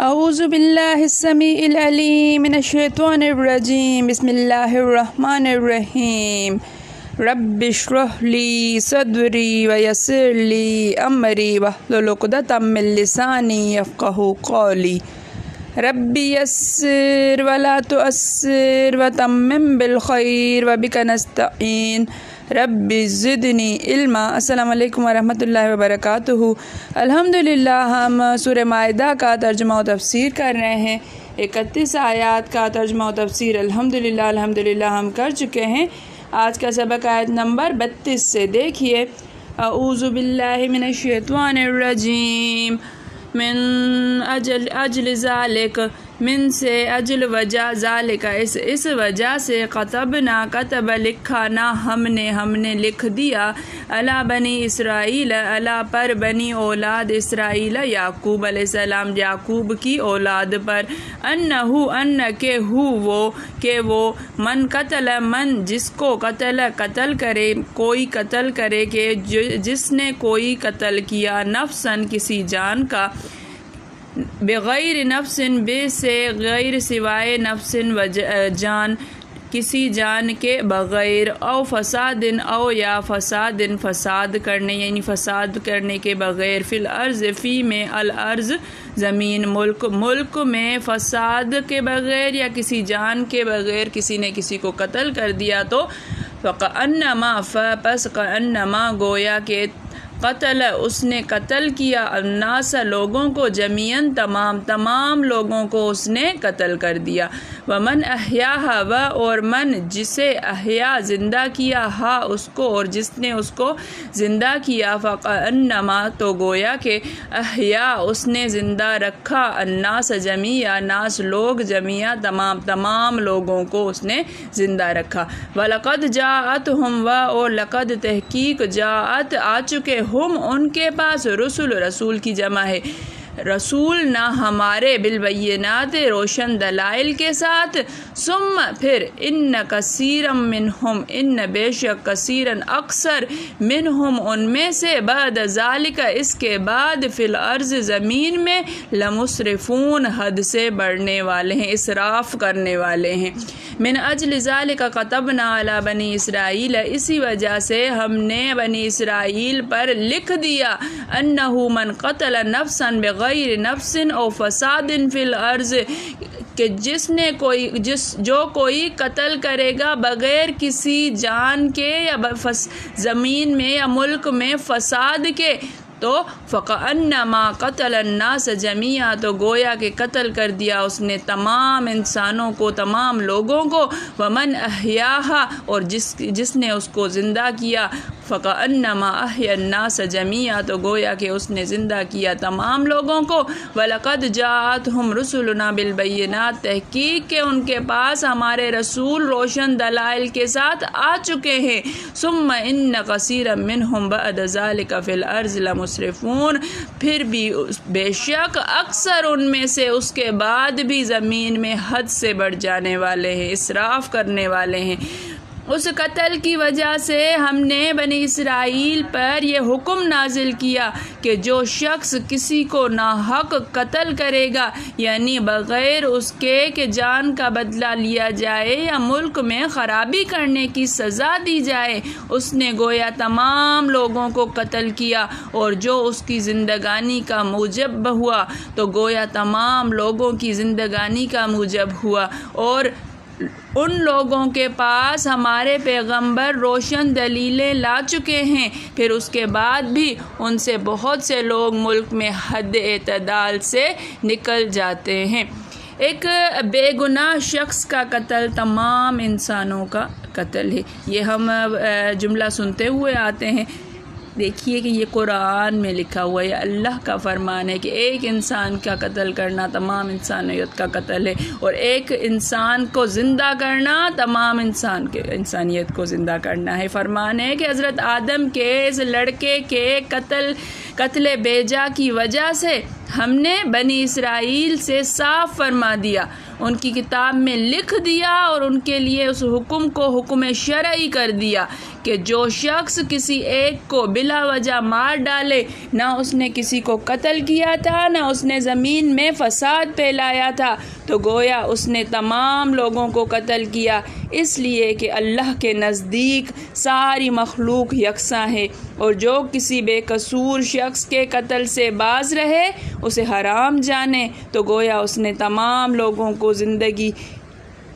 اعوذ باللہ السمیع العلیم من الشیطان الرجیم بسم اللہ الرحمن الرحیم رب اشرح لی صدری ویسر لی امری واحلل عقدۃ من لسانی یفقہوا قولی رب یسر ولا تعسر وتمم بالخیر وبک نستعین رب زدنی علما۔ السلام علیکم ورحمۃ اللہ وبرکاتہ۔ الحمدللہ ہم سورہ مائدہ کا ترجمہ و تفسیر کر رہے ہیں۔ 31 آیات کا ترجمہ و تفسیر الحمدللہ ہم کر چکے ہیں۔ آج کا سبق آیت نمبر 32 سے دیکھیے۔ اعوذ باللہ من الشیطان الرجیم من اجل ذالک، من سے اجل وجہ، ذالک اس وجہ سے، کتبنا کتب لکھا، نہ ہم نے لکھ دیا، علی بنی اسرائیل، علی پر بنی اولاد اسرائیل، یعقوب علیہ السلام، یعقوب کی اولاد پر، کہ وہ من قتل، من جس کو قتل کرے، کوئی قتل کرے، کہ جس نے کوئی قتل کیا، نفسن کسی جان کا، بغیر نفس بے سے غیر سوائے نفس جان، کسی جان کے بغیر، او فساد او یا فساد کرنے، یعنی فساد کرنے کے بغیر، فی الارض فی میں الارض زمین، ملک میں فساد کے بغیر یا کسی جان کے بغیر کسی نے کسی کو قتل کر دیا تو کأنما گویا کہ قتل اس نے قتل کیا، الناس لوگوں کو، جمیعاً تمام لوگوں کو اس نے قتل کر دیا، ومن احیاہا اور من جسے احیا زندہ کیا، ہا اس کو اور جس نے اس کو زندہ کیا، فکأنما تو گویا کہ احیا اس نے زندہ رکھا، الناس جمیعا ناس لوگ، جمیعا تمام لوگوں کو اس نے زندہ رکھا، وَلَقَدْ جَاءَتْهُمْ اور لقد تحقیق جاءت آ چکے، ہم ان کے پاس، رسول کی جمع ہے، رسول نہ ہمارے، بالبینات روشن دلائل کے ساتھ، ثم پھر، ان کثیرا منہم ان بے شک، کثیرا اکثر، منہم ان میں سے، بعد ذالک اس کے بعد، فی الارض زمین میں، لمسرفون حد سے بڑھنے والے ہیں، اسراف کرنے والے ہیں، من اجل ذالک کتبنا علی بنی اسرائیل اسی وجہ سے ہم نے بنی اسرائیل پر لکھ دیا، انہ من قتل نفسا بغیر نفس او فساد فی الارض کہ جو کوئی قتل کرے گا بغیر کسی جان کے یا زمین میں یا ملک میں فساد کے، تو فَكَأَنَّمَا قَتَلَ النَّاسَ جَمِيعًا تو گویا کہ قتل کر دیا اس نے تمام انسانوں کو، تمام لوگوں کو، وَمَنْ أَحْيَاهَا اور جس نے اس کو زندہ کیا، فَكَأَنَّمَا أَحْيَا النَّاسَ جَمِيعًا تو گویا کہ اس نے زندہ کیا تمام لوگوں کو، وَلَقَدْ جَاءَتْهُمْ رُسُلُنَا بِالْبَيِّنَاتِ تحقیق کہ ان کے پاس ہمارے رسول روشن دلائل کے ساتھ آ چکے ہیں، ثُمَّ إِنَّ كَثِيرًا مِّنْهُمْ بَعْدَ ذَلِكَ فِي الْأَرْضِ لَمُسْرِفُونَ پھر بھی بے شک اکثر ان میں سے اس کے بعد بھی زمین میں حد سے بڑھ جانے والے ہیں، اسراف کرنے والے ہیں۔ اس قتل کی وجہ سے ہم نے بنی اسرائیل پر یہ حکم نازل کیا کہ جو شخص کسی کو ناحق قتل کرے گا، یعنی بغیر اس کے کہ جان کا بدلہ لیا جائے یا ملک میں خرابی کرنے کی سزا دی جائے، اس نے گویا تمام لوگوں کو قتل کیا، اور جو اس کی زندگانی کا موجب ہوا تو گویا تمام لوگوں کی زندگانی کا موجب ہوا، اور ان لوگوں کے پاس ہمارے پیغمبر روشن دلیلیں لا چکے ہیں، پھر اس کے بعد بھی ان سے بہت سے لوگ ملک میں حد اعتدال سے نکل جاتے ہیں۔ ایک بے گناہ شخص کا قتل تمام انسانوں کا قتل ہے، یہ ہم جملہ سنتے ہوئے آتے ہیں۔ دیکھیے کہ یہ قرآن میں لکھا ہوا ہے، اللہ کا فرمان ہے کہ ایک انسان کا قتل کرنا تمام انسانیت کا قتل ہے، اور ایک انسان کو زندہ کرنا تمام انسانیت کو زندہ کرنا ہے۔ فرمان ہے کہ حضرت آدم کے اس لڑکے کے قتل بیجا کی وجہ سے ہم نے بنی اسرائیل سے صاف فرما دیا، ان کی کتاب میں لکھ دیا اور ان کے لیے اس حکم کو حکم شرعی کر دیا کہ جو شخص کسی ایک کو بلا وجہ مار ڈالے، نہ اس نے کسی کو قتل کیا تھا نہ اس نے زمین میں فساد پھیلایا تھا، تو گویا اس نے تمام لوگوں کو قتل کیا، اس لیے کہ اللہ کے نزدیک ساری مخلوق یکساں ہے، اور جو کسی بے قصور شخص کے قتل سے باز رہے اسے حرام جانے، تو گویا اس نے تمام لوگوں کو زندگی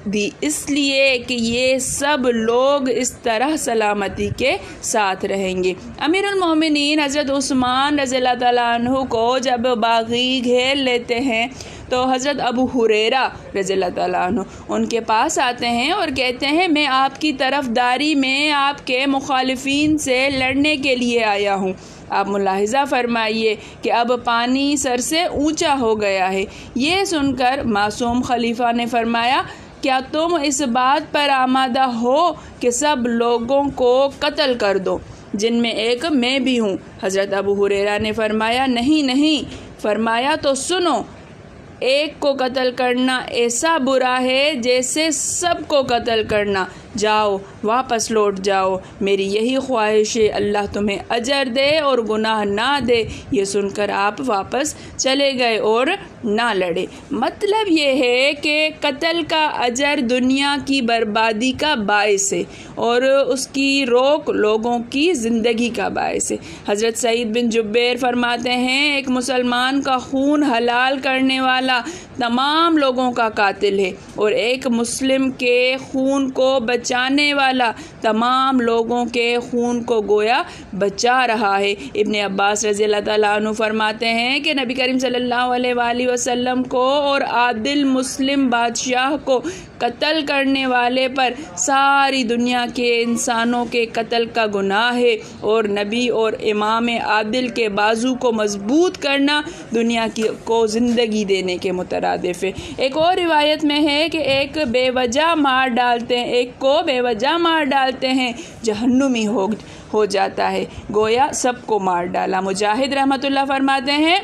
دی، اس لیے کہ یہ سب لوگ اس طرح سلامتی کے ساتھ رہیں گے۔ امیر المومنین حضرت عثمان رضی اللہ تعالیٰ عنہ کو جب باغی گھیر لیتے ہیں تو حضرت ابو ہریرہ رضی اللہ تعالیٰ عنہ ان کے پاس آتے ہیں اور کہتے ہیں میں آپ کی طرفداری میں آپ کے مخالفین سے لڑنے کے لیے آیا ہوں۔ آپ ملاحظہ فرمائیے کہ اب پانی سر سے اونچا ہو گیا ہے۔ یہ سن کر معصوم خلیفہ نے فرمایا کیا تم اس بات پر آمادہ ہو کہ سب لوگوں کو قتل کر دو جن میں ایک میں بھی ہوں؟ حضرت ابو ہریرہ نے فرمایا نہیں۔ فرمایا تو سنو، ایک کو قتل کرنا ایسا برا ہے جیسے سب کو قتل کرنا، جاؤ واپس لوٹ جاؤ، میری یہی خواہش ہے، اللہ تمہیں اجر دے اور گناہ نہ دے۔ یہ سن کر آپ واپس چلے گئے اور نہ لڑے۔ مطلب یہ ہے کہ قتل کا اجر دنیا کی بربادی کا باعث ہے اور اس کی روک لوگوں کی زندگی کا باعث ہے۔ حضرت سعید بن جبیر فرماتے ہیں ایک مسلمان کا خون حلال کرنے والا تمام لوگوں کا قاتل ہے اور ایک مسلم کے خون کو بچانے والا تمام لوگوں کے خون کو گویا بچا رہا ہے۔ ابن عباس رضی اللہ تعالیٰ عنہ فرماتے ہیں کہ نبی کریم صلی اللہ علیہ وآلہ وسلم کو اور عادل مسلم بادشاہ کو قتل کرنے والے پر ساری دنیا کے انسانوں کے قتل کا گناہ ہے، اور نبی اور امام عادل کے بازو کو مضبوط کرنا دنیا کو زندگی دینے کے مترادف ہے۔ ایک اور روایت میں ہے کہ ایک کو بے وجہ مار ڈالتے ہیں جہنمی ہو جاتا ہے، گویا سب کو مار ڈالا۔ مجاہد رحمۃ اللہ فرماتے ہیں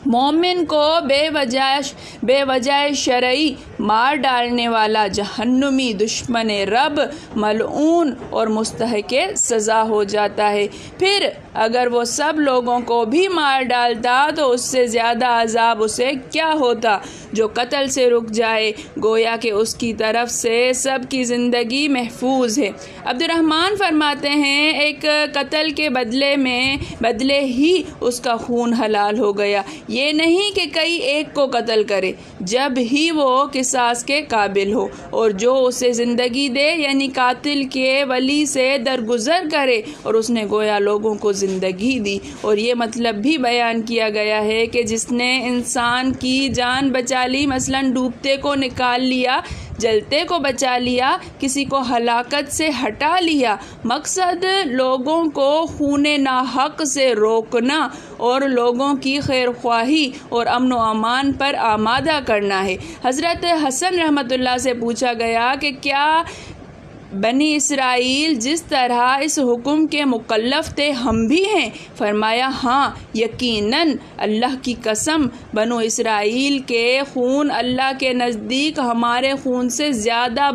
مومن کو بے وجہ شرعی مار ڈالنے والا جہنمی دشمن رب ملعون اور مستحق سزا ہو جاتا ہے۔ پھر اگر وہ سب لوگوں کو بھی مار ڈالتا تو اس سے زیادہ عذاب اسے کیا ہوتا جو قتل سے رک جائے، گویا کہ اس کی طرف سے سب کی زندگی محفوظ ہے۔ عبد الرحمن فرماتے ہیں ایک قتل کے بدلے ہی اس کا خون حلال ہو گیا، یہ نہیں کہ کئی ایک کو قتل کرے جب ہی وہ قصاص کے قابل ہو، اور جو اسے زندگی دے یعنی قاتل کے ولی سے درگزر کرے، اور اس نے گویا لوگوں کو زندگی دی۔ اور یہ مطلب بھی بیان کیا گیا ہے کہ جس نے انسان کی جان بچا لی، مثلا ڈوبتے کو نکال لیا، جلتے کو بچا لیا، کسی کو ہلاکت سے ہٹا لیا، مقصد لوگوں کو خون ناحق سے روکنا اور لوگوں کی خیر خواہی اور امن و امان پر آمادہ کرنا ہے۔ حضرت حسن رحمۃ اللہ سے پوچھا گیا کہ کیا بنی اسرائیل جس طرح اس حکم کے مکلف تھے ہم بھی ہیں؟ فرمایا ہاں یقیناً، اللہ کی قسم، بنو اسرائیل کے خون اللہ کے نزدیک ہمارے خون سے زیادہ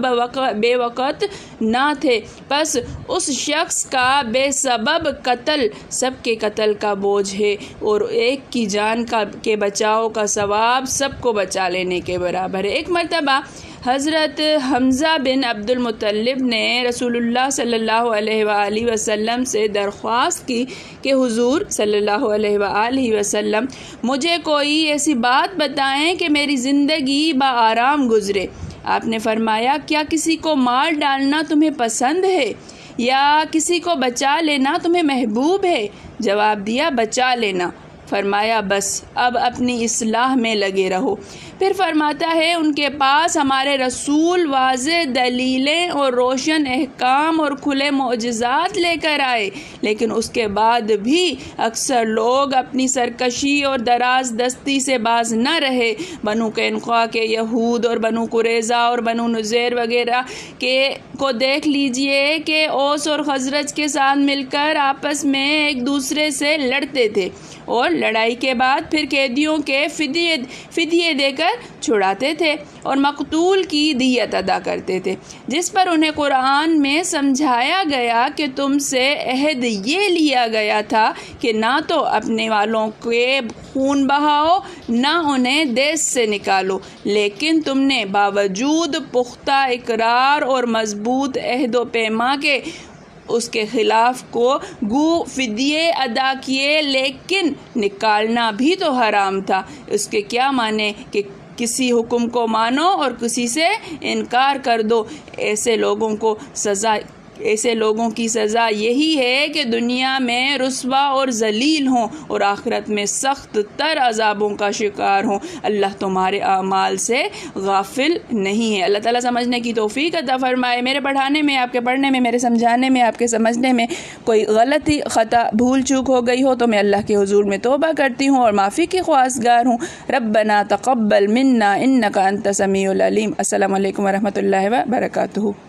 بے وقت نہ تھے، بس اس شخص کا بے سبب قتل سب کے قتل کا بوجھ ہے، اور ایک کی جان کے بچاؤ کا ثواب سب کو بچا لینے کے برابر ہے۔ ایک مرتبہ حضرت حمزہ بن عبد المطلب نے رسول اللہ صلی اللہ علیہ وآلہ وسلم سے درخواست کی کہ حضور صلی اللہ علیہ وآلہ وسلم مجھے کوئی ایسی بات بتائیں کہ میری زندگی بآرام گزرے۔ آپ نے فرمایا کیا کسی کو مار ڈالنا تمہیں پسند ہے یا کسی کو بچا لینا تمہیں محبوب ہے؟ جواب دیا بچا لینا۔ فرمایا بس اب اپنی اصلاح میں لگے رہو۔ پھر فرماتا ہے ان کے پاس ہمارے رسول واضح دلیلیں اور روشن احکام اور کھلے معجزات لے کر آئے، لیکن اس کے بعد بھی اکثر لوگ اپنی سرکشی اور دراز دستی سے باز نہ رہے۔ بنو قینقاع کے یہود اور بنو قریظہ اور بنو نذیر وغیرہ کو دیکھ لیجئے کہ اوس اور خزرج کے ساتھ مل کر آپس میں ایک دوسرے سے لڑتے تھے اور لڑائی کے بعد پھر قیدیوں کے فدیے دے کر چھڑاتے تھے اور مقتول کی دیت ادا کرتے تھے، جس پر انہیں قرآن میں سمجھایا گیا کہ تم سے عہد یہ لیا گیا تھا کہ نہ تو اپنے والوں کے خون بہاؤ نہ انہیں دیس سے نکالو، لیکن تم نے باوجود پختہ اقرار اور مضبوط عہد و پیما کے اس کے خلاف کو گو فدیے ادا کیے، لیکن نکالنا بھی تو حرام تھا۔ اس کے کیا معنی کہ کسی حکم کو مانو اور کسی سے انکار کر دو۔ ایسے لوگوں کی سزا یہی ہے کہ دنیا میں رسوا اور ذلیل ہوں اور آخرت میں سخت تر عذابوں کا شکار ہوں۔ اللہ تمہارے اعمال سے غافل نہیں ہے۔ اللہ تعالیٰ سمجھنے کی توفیق عطا فرمائے۔ میرے پڑھانے میں، آپ کے پڑھنے میں، میرے سمجھانے میں، آپ کے سمجھنے میں کوئی غلطی، خطا، بھول چوک ہو گئی ہو تو میں اللہ کے حضور میں توبہ کرتی ہوں اور معافی کی خواستگار ہوں۔ ربنا تقبل منا انک انت السمیع العلیم۔ السلام علیکم ورحمۃ اللہ وبرکاتہ۔